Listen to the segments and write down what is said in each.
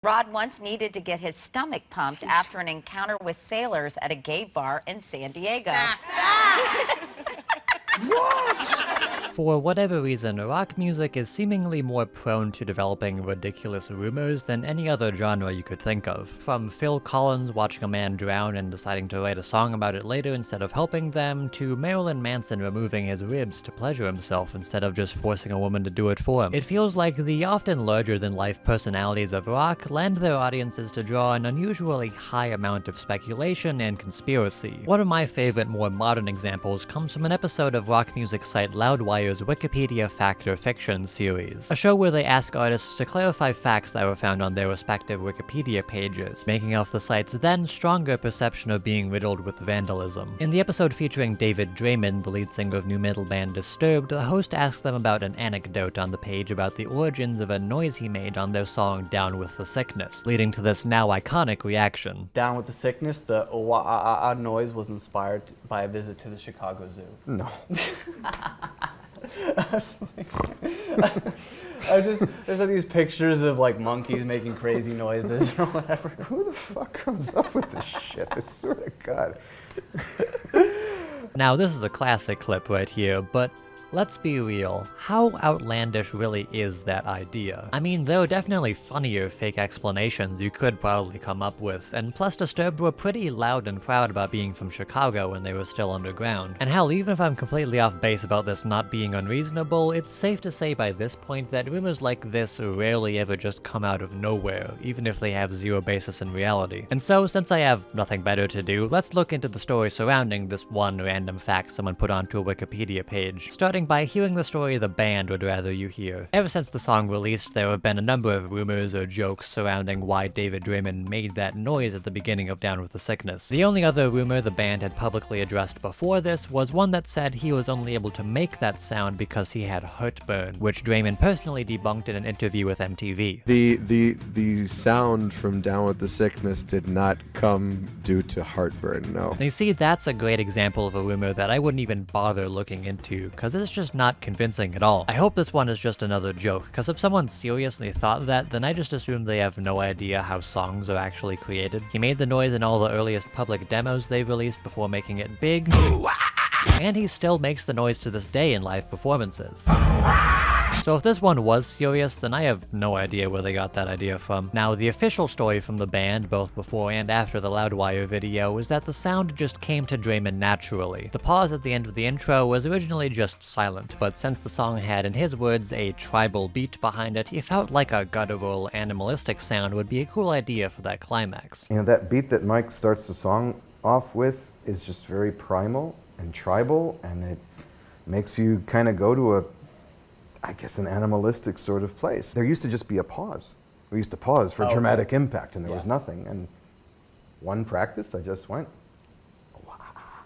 Rod once needed to get his stomach pumped after an encounter with sailors at a gay bar in San Diego. For whatever reason, rock music is seemingly more prone to developing ridiculous rumors than any other genre you could think of. From Phil Collins watching a man drown and deciding to write a song about it later instead of helping them, to Marilyn Manson removing his ribs to pleasure himself instead of just forcing a woman to do it for him. It feels like the often larger-than-life personalities of rock lend their audiences to draw an unusually high amount of speculation and conspiracy. One of my favorite more modern examples comes from an episode of rock music site Loudwire's Wikipedia Fact or Fiction series, a show where they ask artists to clarify facts that were found on their respective Wikipedia pages, making off the site's then stronger perception of being riddled with vandalism. In the episode featuring David Draiman, the lead singer of new metal band Disturbed, the host asks them about an anecdote on the page about the origins of a noise he made on their song Down with the Sickness, leading to this now iconic reaction. Down with the Sickness, the wah-ah-ah noise was inspired by a visit to the Chicago Zoo. No. There's like these pictures of like monkeys making crazy noises or whatever. Who the fuck comes up with this shit? I swear to God. Now, this is a classic clip right here, but let's be real, how outlandish really is that idea? I mean, there are definitely funnier fake explanations you could probably come up with, and plus Disturbed were pretty loud and proud about being from Chicago when they were still underground. And hell, even if I'm completely off base about this not being unreasonable, it's safe to say by this point that rumors like this rarely ever just come out of nowhere, even if they have zero basis in reality. And so, since I have nothing better to do, let's look into the story surrounding this one random fact someone put onto a Wikipedia page, starting by hearing the story the band would rather you hear. Ever since the song released, there have been a number of rumors or jokes surrounding why David Draiman made that noise at the beginning of Down with the Sickness. The only other rumor the band had publicly addressed before this was one that said he was only able to make that sound because he had heartburn, which Draiman personally debunked in an interview with MTV. The sound from Down with the Sickness did not come due to heartburn, no. You see, that's a great example of a rumor that I wouldn't even bother looking into, because it's just not convincing at all. I hope this one is just another joke, because if someone seriously thought that, then I just assume they have no idea how songs are actually created. He made the noise in all the earliest public demos they released before making it big, and he still makes the noise to this day in live performances. So if this one was serious, then I have no idea where they got that idea from. Now, the official story from the band, both before and after the Loudwire video, is that the sound just came to Draiman naturally. The pause at the end of the intro was originally just silent, but since the song had, in his words, a tribal beat behind it, he felt like a guttural, animalistic sound would be a cool idea for that climax. You know, that beat that Mike starts the song off with is just very primal and tribal, and it makes you kind of go to I guess an animalistic sort of place. There used to just be a pause. We used to pause for dramatic impact, and there was nothing. And one practice, I just went,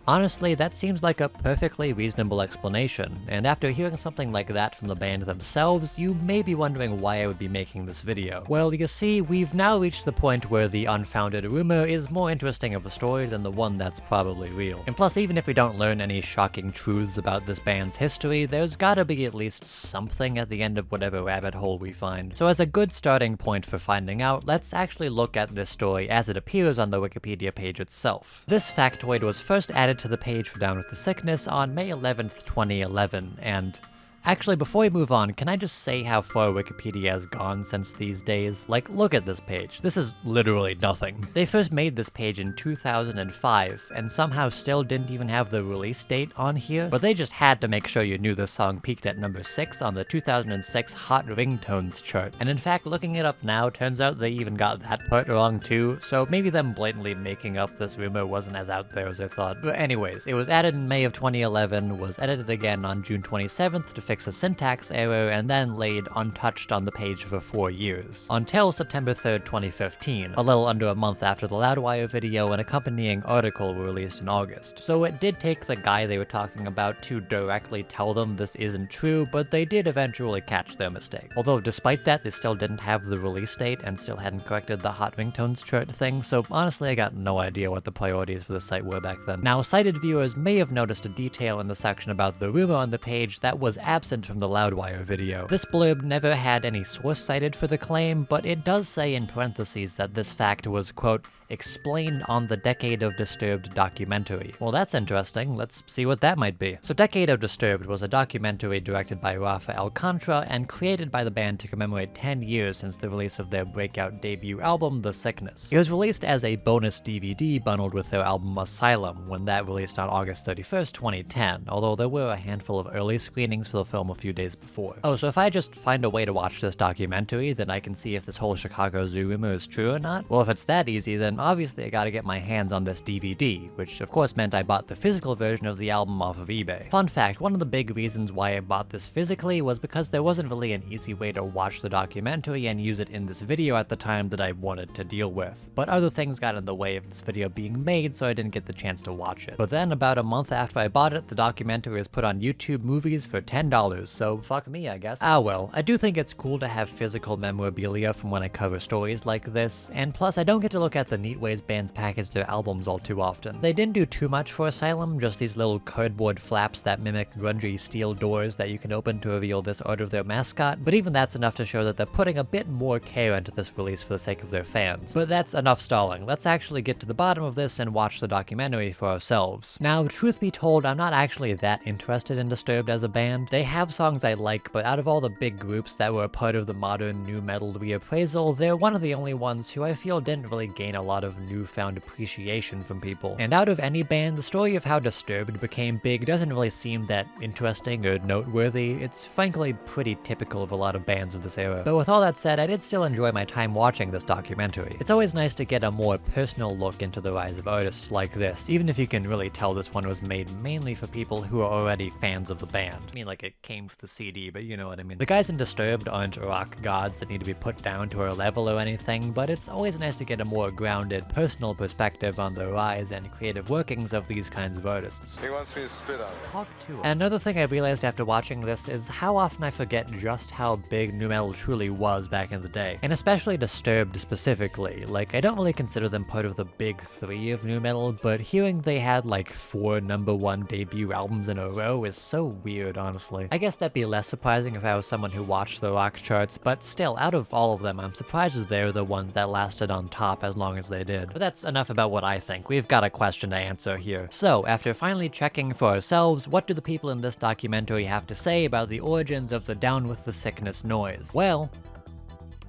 Honestly, that seems like a perfectly reasonable explanation, and after hearing something like that from the band themselves, you may be wondering why I would be making this video. Well, you see, we've now reached the point where the unfounded rumor is more interesting of a story than the one that's probably real. And plus, even if we don't learn any shocking truths about this band's history, there's gotta be at least something at the end of whatever rabbit hole we find. So as a good starting point for finding out, let's actually look at this story as it appears on the Wikipedia page itself. This factoid was first added to the page for Down with the Sickness on May 11th, 2011, and actually, before we move on, can I just say how far Wikipedia has gone since these days? Like, look at this page. This is literally nothing. They first made this page in 2005, and somehow still didn't even have the release date on here, but they just had to make sure you knew this song peaked at number 6 on the 2006 Hot Ringtones chart. And in fact, looking it up now, turns out they even got that part wrong too, so maybe them blatantly making up this rumor wasn't as out there as I thought. But anyways, it was added in May of 2011, was edited again on June 27th to fix a syntax error, and then laid untouched on the page for 4 years. Until September 3rd, 2015, a little under a month after the Loudwire video, an accompanying article were released in August. So it did take the guy they were talking about to directly tell them this isn't true, but they did eventually catch their mistake. Although despite that, they still didn't have the release date and still hadn't corrected the Hot Ringtones chart thing, so honestly I got no idea what the priorities for the site were back then. Now, sighted viewers may have noticed a detail in the section about the rumor on the page that was absolutely absent from the Loudwire video. This blurb never had any source cited for the claim, but it does say in parentheses that this fact was, quote, explained on the Decade of Disturbed documentary. Well, that's interesting. Let's see what that might be. So Decade of Disturbed was a documentary directed by Rafael Contra and created by the band to commemorate 10 years since the release of their breakout debut album, The Sickness. It was released as a bonus DVD bundled with their album Asylum, when that released on August 31st, 2010, although there were a handful of early screenings for the film a few days before. Oh, so if I just find a way to watch this documentary, then I can see if this whole Chicago Zoo rumor is true or not? Well, if it's that easy, then obviously I gotta get my hands on this DVD, which of course meant I bought the physical version of the album off of eBay. Fun fact, one of the big reasons why I bought this physically was because there wasn't really an easy way to watch the documentary and use it in this video at the time that I wanted to deal with. But other things got in the way of this video being made, so I didn't get the chance to watch it. But then, about a month after I bought it, the documentary was put on YouTube Movies for $10, so fuck me, I guess. Ah well, I do think it's cool to have physical memorabilia from when I cover stories like this, and plus I don't get to look at the neat ways bands package their albums all too often. They didn't do too much for Asylum, just these little cardboard flaps that mimic grungy steel doors that you can open to reveal this art of their mascot, but even that's enough to show that they're putting a bit more care into this release for the sake of their fans. But that's enough stalling. Let's actually get to the bottom of this and watch the documentary for ourselves. Now, truth be told, I'm not actually that interested in Disturbed as a band. They have songs I like, but out of all the big groups that were a part of the modern nu metal reappraisal, they're one of the only ones who I feel didn't really gain a lot of newfound appreciation from people. And out of any band, the story of how Disturbed became big doesn't really seem that interesting or noteworthy. It's frankly pretty typical of a lot of bands of this era. But with all that said, I did still enjoy my time watching this documentary. It's always nice to get a more personal look into the rise of artists like this, even if you can really tell this one was made mainly for people who are already fans of the band. I mean, like, it came with the CD, but you know what I mean. The guys in Disturbed aren't rock gods that need to be put down to our level or anything, but it's always nice to get a more grounded, personal perspective on the rise and creative workings of these kinds of artists. He wants me to spit on it. Talk to him. And another thing I realized after watching this is how often I forget just how big nu metal truly was back in the day, and especially Disturbed specifically. Like, I don't really consider them part of the big three of nu metal, but hearing they had like 4 #1 debut albums in a row is so weird, honestly. I guess that'd be less surprising if I was someone who watched the rock charts, but still, out of all of them, I'm surprised that they're the ones that lasted on top as long as they did. But that's enough about what I think. We've got a question to answer here. So, after finally checking for ourselves, what do the people in this documentary have to say about the origins of the Down with the Sickness noise? Well,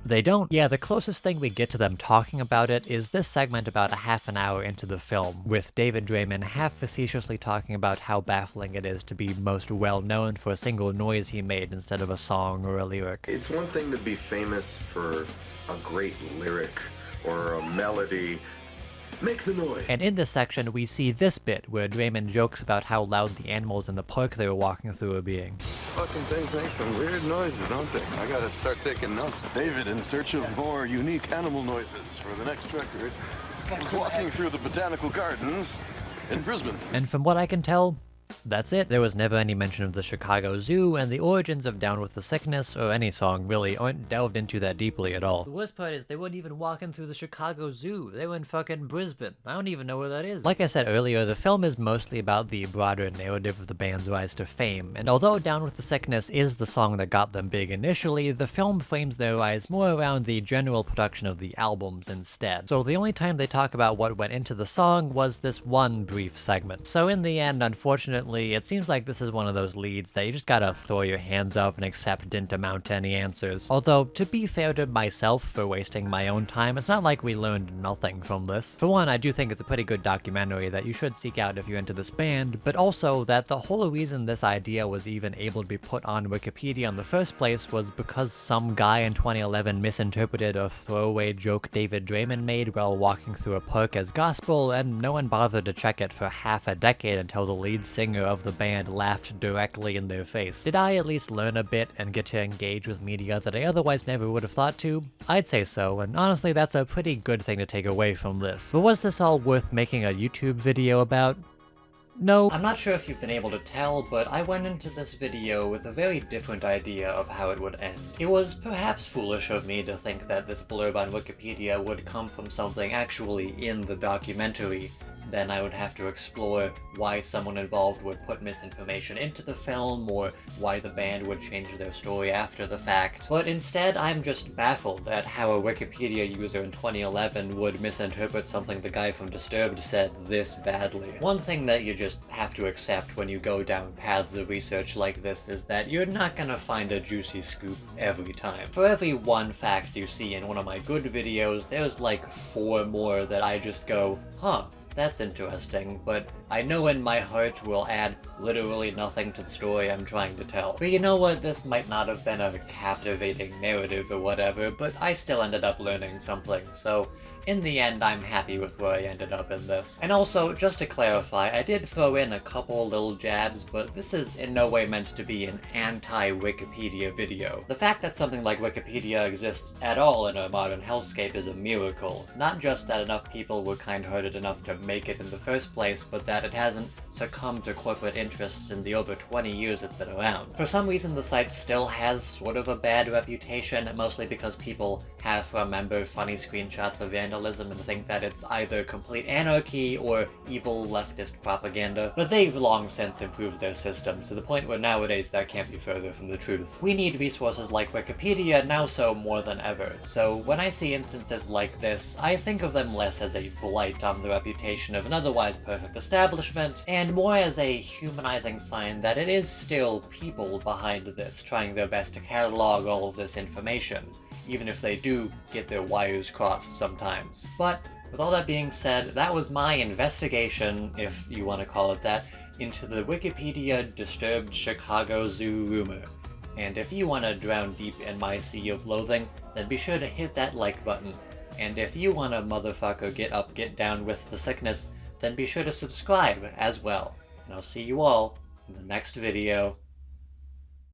they don't. Yeah, the closest thing we get to them talking about it is this segment about a half an hour into the film, with David Draiman half facetiously talking about how baffling it is to be most well known for a single noise he made instead of a song or a lyric. It's one thing to be famous for a great lyric or a melody. Make the noise. And in this section, we see this bit where Draiman jokes about how loud the animals in the park they were walking through are being. These fucking things make some weird noises, don't they? I gotta start taking notes. David, in search of more unique animal noises for the next record, was walking through the botanical gardens in Brisbane. And from what I can tell, that's it. There was never any mention of the Chicago Zoo, and the origins of Down with the Sickness, or any song really, aren't delved into that deeply at all. The worst part is they weren't even walking through the Chicago Zoo. They were in fucking Brisbane. I don't even know where that is. Like I said earlier, the film is mostly about the broader narrative of the band's rise to fame, and although Down with the Sickness is the song that got them big initially, the film frames their rise more around the general production of the albums instead. So the only time they talk about what went into the song was this one brief segment. So in the end, unfortunately, it seems like this is one of those leads that you just gotta throw your hands up and accept didn't amount to any answers. Although, to be fair to myself for wasting my own time, it's not like we learned nothing from this. For one, I do think it's a pretty good documentary that you should seek out if you're into this band, but also that the whole reason this idea was even able to be put on Wikipedia in the first place was because some guy in 2011 misinterpreted a throwaway joke David Draiman made while walking through a park as gospel, and no one bothered to check it for half a decade until the lead singer of the band laughed directly in their face. Did I at least learn a bit and get to engage with media that I otherwise never would have thought to? I'd say so, and honestly that's a pretty good thing to take away from this. But was this all worth making a YouTube video about? No. I'm not sure if you've been able to tell, but I went into this video with a very different idea of how it would end. It was perhaps foolish of me to think that this blurb on Wikipedia would come from something actually in the documentary then I would have to explore why someone involved would put misinformation into the film, or why the band would change their story after the fact. But instead, I'm just baffled at how a Wikipedia user in 2011 would misinterpret something the guy from Disturbed said this badly. One thing that you just have to accept when you go down paths of research like this is that you're not gonna find a juicy scoop every time. For every one fact you see in one of my good videos, there's like 4 more that I just go, huh, that's interesting, but I know in my heart will add literally nothing to the story I'm trying to tell. But you know what, this might not have been a captivating narrative or whatever, but I still ended up learning something, so in the end, I'm happy with where I ended up in this. And also, just to clarify, I did throw in a couple little jabs, but this is in no way meant to be an anti-Wikipedia video. The fact that something like Wikipedia exists at all in our modern hellscape is a miracle. Not just that enough people were kind-hearted enough to make it in the first place, but that it hasn't succumbed to corporate interests in the over 20 years it's been around. For some reason, the site still has sort of a bad reputation, mostly because people half remember funny screenshots of vandalism and think that it's either complete anarchy or evil leftist propaganda, but they've long since improved their system to the point where nowadays that can't be further from the truth. We need resources like Wikipedia now so more than ever, so when I see instances like this, I think of them less as a blight on the reputation of an otherwise perfect establishment, and more as a humanizing sign that it is still people behind this, trying their best to catalog all of this information, even if they do get their wires crossed sometimes. But with all that being said, that was my investigation, if you want to call it that, into the Wikipedia Disturbed Chicago Zoo rumor. And if you want to drown deep in my sea of loathing, then be sure to hit that like button. And if you want to motherfucker get up, get down with the sickness, then be sure to subscribe as well. And I'll see you all in the next video.